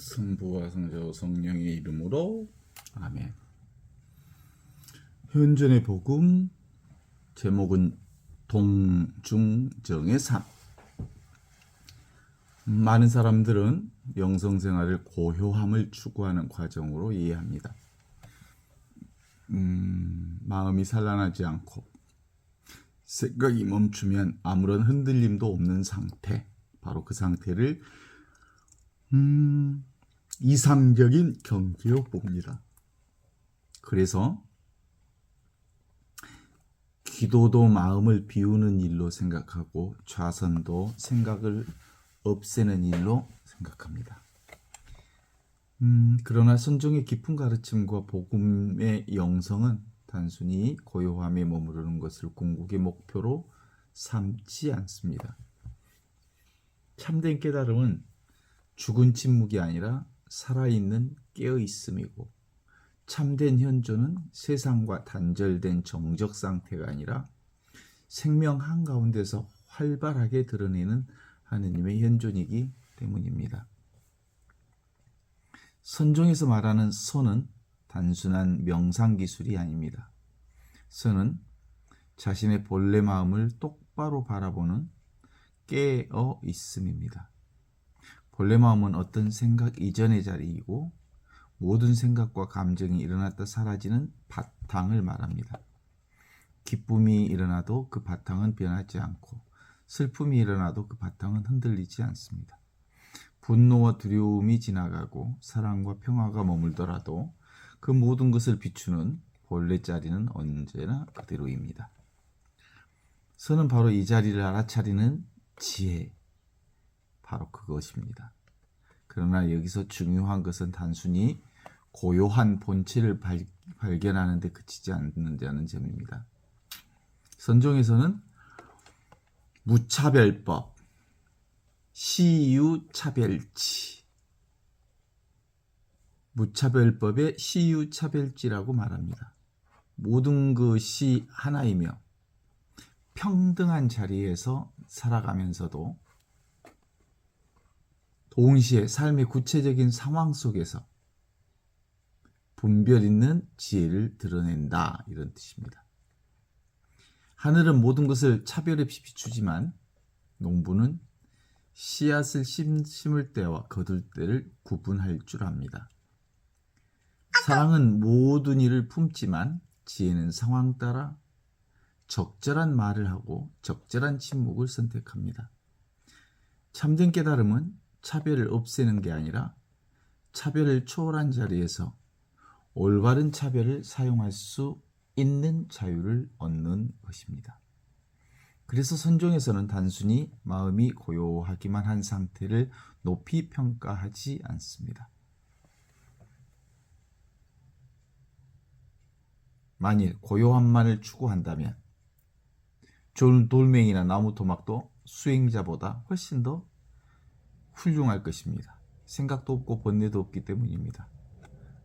성부와 성자와 성령의 이름으로 아멘. 현존의 복음, 제목은 동중정의 삶. 많은 사람들은 영성생활을 고요함을 추구하는 과정으로 이해합니다. 마음이 산란하지 않고 생각이 멈추면 아무런 흔들림도 없는 상태, 바로 그 상태를 이상적인 경지로 봅니다. 그래서 기도도 마음을 비우는 일로 생각하고 좌선도 생각을 없애는 일로 생각합니다. 그러나 선종의 깊은 가르침과 복음의 영성은 단순히 고요함에 머무르는 것을 궁극의 목표로 삼지 않습니다. 참된 깨달음은 죽은 침묵이 아니라 살아있는 깨어있음이고, 참된 현존은 세상과 단절된 정적 상태가 아니라 생명 한가운데서 활발하게 드러내는 하느님의 현존이기 때문입니다. 선종에서 말하는 선은 단순한 명상기술이 아닙니다. 선은 자신의 본래 마음을 똑바로 바라보는 깨어 있음입니다. 본래 마음은 어떤 생각 이전의 자리이고 모든 생각과 감정이 일어났다 사라지는 바탕을 말합니다. 기쁨이 일어나도 그 바탕은 변하지 않고, 슬픔이 일어나도 그 바탕은 흔들리지 않습니다. 분노와 두려움이 지나가고 사랑과 평화가 머물더라도 그 모든 것을 비추는 본래 자리는 언제나 그대로입니다. 선은 바로 이 자리를 알아차리는 지혜, 바로 그것입니다. 그러나 여기서 중요한 것은 단순히 고요한 본체를 발견하는 데 그치지 않는다는 점입니다. 선종에서는 무차별법, 시유차별치, 무차별법의 시유차별지라고 말합니다. 모든 것이 하나이며 평등한 자리에서 살아가면서도 동시에 삶의 구체적인 상황 속에서 분별 있는 지혜를 드러낸다, 이런 뜻입니다. 하늘은 모든 것을 차별 없이 비추지만 농부는 씨앗을 심을 때와 거둘 때를 구분할 줄 압니다. 사랑은 모든 일을 품지만 지혜는 상황 따라 적절한 말을 하고 적절한 침묵을 선택합니다. 참된 깨달음은 차별을 없애는 게 아니라 차별을 초월한 자리에서 올바른 차별을 사용할 수 있는 자유를 얻는 것입니다. 그래서 선종에서는 단순히 마음이 고요하기만 한 상태를 높이 평가하지 않습니다. 만일 고요함만을 추구한다면 좋은 돌멩이나 나무 토막도 수행자보다 훨씬 더 훌륭할 것입니다. 생각도 없고 번뇌도 없기 때문입니다.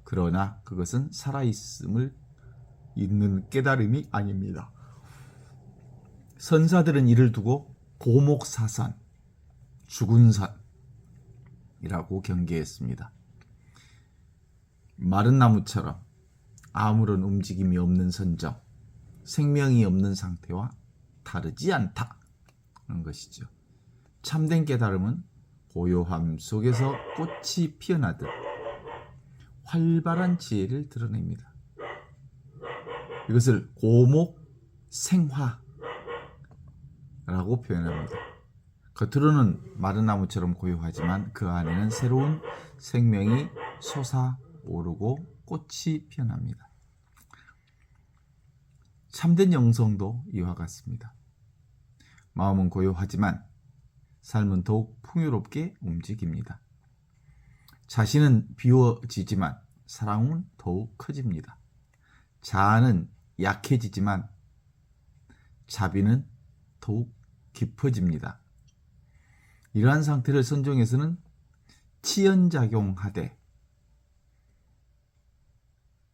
그러나 그것은 살아있음을 있는 깨달음이 아닙니다. 선사들은 이를 두고 고목사선, 죽은 선이라고 경계했습니다. 마른 나무처럼 아무런 움직임이 없는 선정, 생명이 없는 상태와 다르지 않다는 것이죠. 참된 깨달음은 고요함 속에서 꽃이 피어나듯 활발한 지혜를 드러냅니다. 이것을 고목생화라고 표현합니다. 겉으로는 마른 나무처럼 고요하지만 그 안에는 새로운 생명이 솟아오르고 꽃이 피어납니다. 참된 영성도 이와 같습니다. 마음은 고요하지만 삶은 더욱 풍요롭게 움직입니다. 자신은 비워지지만 사랑은 더욱 커집니다. 자아는 약해지지만 자비는 더욱 깊어집니다. 이러한 상태를 선종에서는 치연작용하되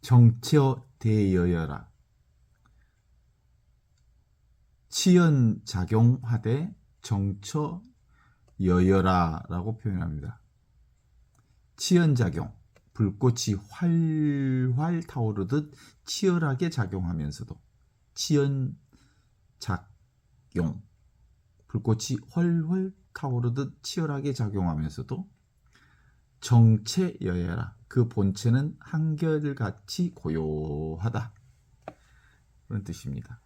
정처대여여라, 치연작용하되 정처여여라라고 표현합니다. 치연작용, 불꽃이 활활 타오르듯 치열하게 작용하면서도 치연작용, 불꽃이 활활 타오르듯 치열하게 작용하면서도 정체여야라. 그 본체는 한결같이 고요하다. 그런 뜻입니다.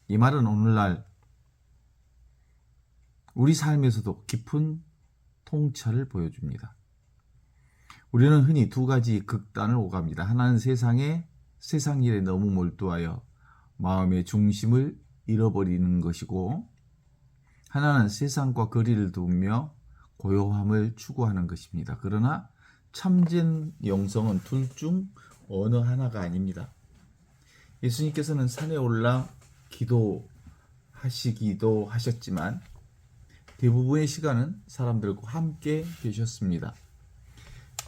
이 말은 오늘날 우리 삶에서도 깊은 통찰을 보여줍니다. 우리는 흔히 두 가지 극단을 오갑니다. 하나는 세상 일에 너무 몰두하여 마음의 중심을 잃어버리는 것이고, 하나는 세상과 거리를 두며 고요함을 추구하는 것입니다. 그러나 참된 영성은 둘 중 어느 하나가 아닙니다. 예수님께서는 산에 올라 기도하시기도 하셨지만 대부분의 시간은 사람들과 함께 계셨습니다.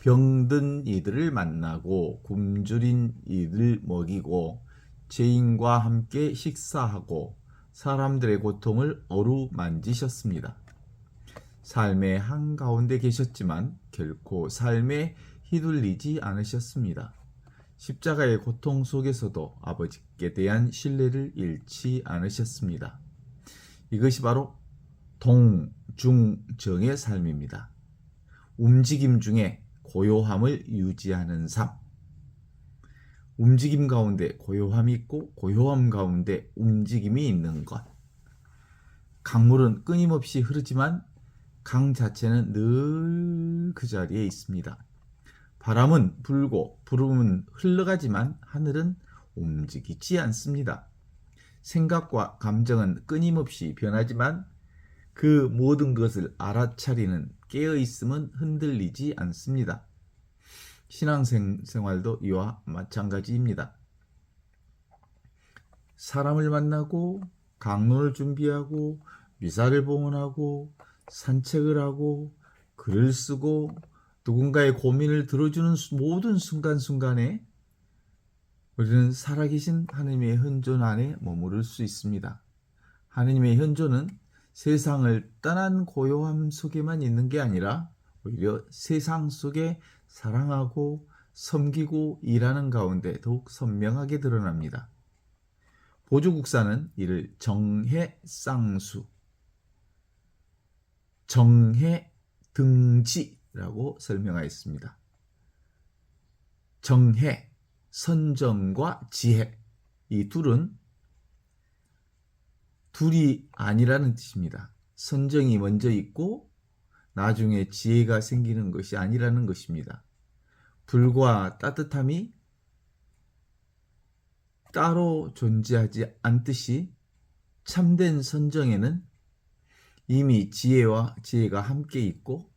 병든 이들을 만나고 굶주린 이들을 먹이고 죄인과 함께 식사하고 사람들의 고통을 어루만지셨습니다. 삶의 한가운데 계셨지만 결코 삶에 휘둘리지 않으셨습니다. 십자가의 고통 속에서도 아버지께 대한 신뢰를 잃지 않으셨습니다. 이것이 바로 동중정의 삶입니다. 움직임 중에 고요함을 유지하는 삶. 움직임 가운데 고요함이 있고 고요함 가운데 움직임이 있는 것. 강물은 끊임없이 흐르지만 강 자체는 늘 그 자리에 있습니다. 바람은 불고 구름은 흘러가지만 하늘은 움직이지 않습니다. 생각과 감정은 끊임없이 변하지만 그 모든 것을 알아차리는 깨어있음은 흔들리지 않습니다. 신앙생활도 이와 마찬가지입니다. 사람을 만나고 강론을 준비하고 미사를 봉헌하고 산책을 하고 글을 쓰고 누군가의 고민을 들어주는 모든 순간순간에 우리는 살아계신 하나님의 현존 안에 머무를 수 있습니다. 하나님의 현존은 세상을 떠난 고요함 속에만 있는 게 아니라 오히려 세상 속에 사랑하고 섬기고 일하는 가운데 더욱 선명하게 드러납니다. 보조국사는 이를 정해쌍수, 정해등지라고 설명하였습니다. 정해, 선정과 지혜, 이 둘이 아니라는 뜻입니다. 선정이 먼저 있고 나중에 지혜가 생기는 것이 아니라는 것입니다. 불과 따뜻함이 따로 존재하지 않듯이 참된 선정에는 이미 지혜가 함께 있고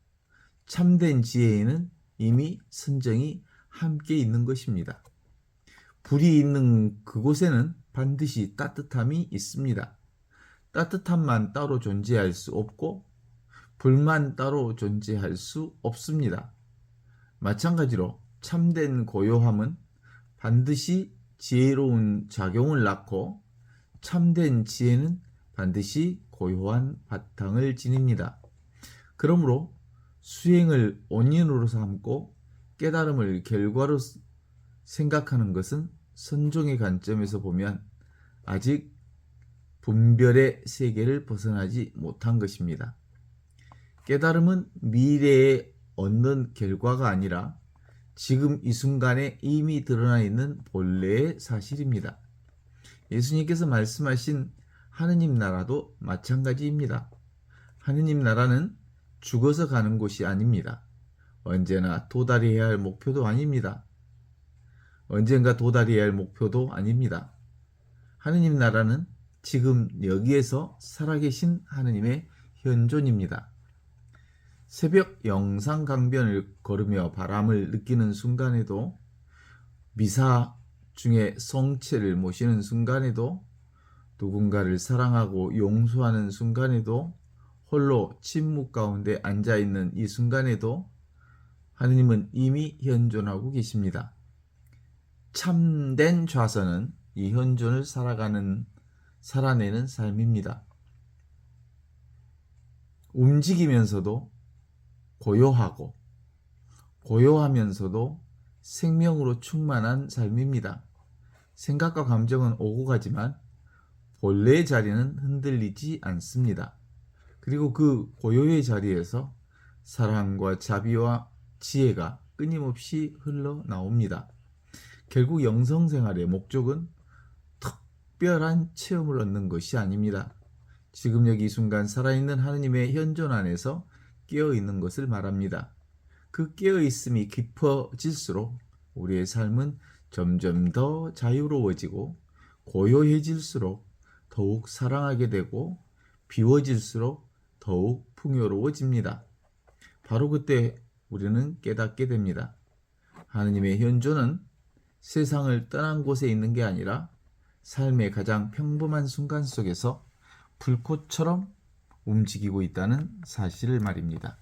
참된 지혜에는 이미 선정이 함께 있는 것입니다. 불이 있는 그곳에는 반드시 따뜻함이 있습니다. 따뜻함만 따로 존재할 수 없고 불만 따로 존재할 수 없습니다. 마찬가지로 참된 고요함은 반드시 지혜로운 작용을 낳고 참된 지혜는 반드시 고요한 바탕을 지닙니다. 그러므로 수행을 원인으로 삼고 깨달음을 결과로 생각하는 것은 선종의 관점에서 보면 아직 분별의 세계를 벗어나지 못한 것입니다. 깨달음은 미래에 얻는 결과가 아니라 지금 이 순간에 이미 드러나 있는 본래의 사실입니다. 예수님께서 말씀하신 하느님 나라도 마찬가지입니다. 하느님 나라는 죽어서 가는 곳이 아닙니다. 언제나 도달해야 할 목표도 아닙니다. 언젠가 도달해야 할 목표도 아닙니다. 하느님 나라는 지금 여기에서 살아계신 하느님의 현존입니다. 새벽 영상 강변을 걸으며 바람을 느끼는 순간에도, 미사 중에 성체를 모시는 순간에도, 누군가를 사랑하고 용서하는 순간에도, 홀로 침묵 가운데 앉아있는 이 순간에도 하느님은 이미 현존하고 계십니다. 참된 좌선은 이 현존을 살아내는 삶입니다. 움직이면서도 고요하고 고요하면서도 생명으로 충만한 삶입니다. 생각과 감정은 오고 가지만 본래의 자리는 흔들리지 않습니다. 그리고 그 고요의 자리에서 사랑과 자비와 지혜가 끊임없이 흘러나옵니다. 결국 영성생활의 목적은 특별한 체험을 얻는 것이 아닙니다. 지금 여기 이 순간 살아있는 하느님의 현존 안에서 깨어있는 것을 말합니다. 그 깨어있음이 깊어질수록 우리의 삶은 점점 더 자유로워지고 고요해질수록 더욱 사랑하게 되고 비워질수록 더욱 풍요로워집니다. 바로 그때 우리는 깨닫게 됩니다. 하느님의 현존은 세상을 떠난 곳에 있는 게 아니라 삶의 가장 평범한 순간 속에서 불꽃처럼 움직이고 있다는 사실을 말입니다.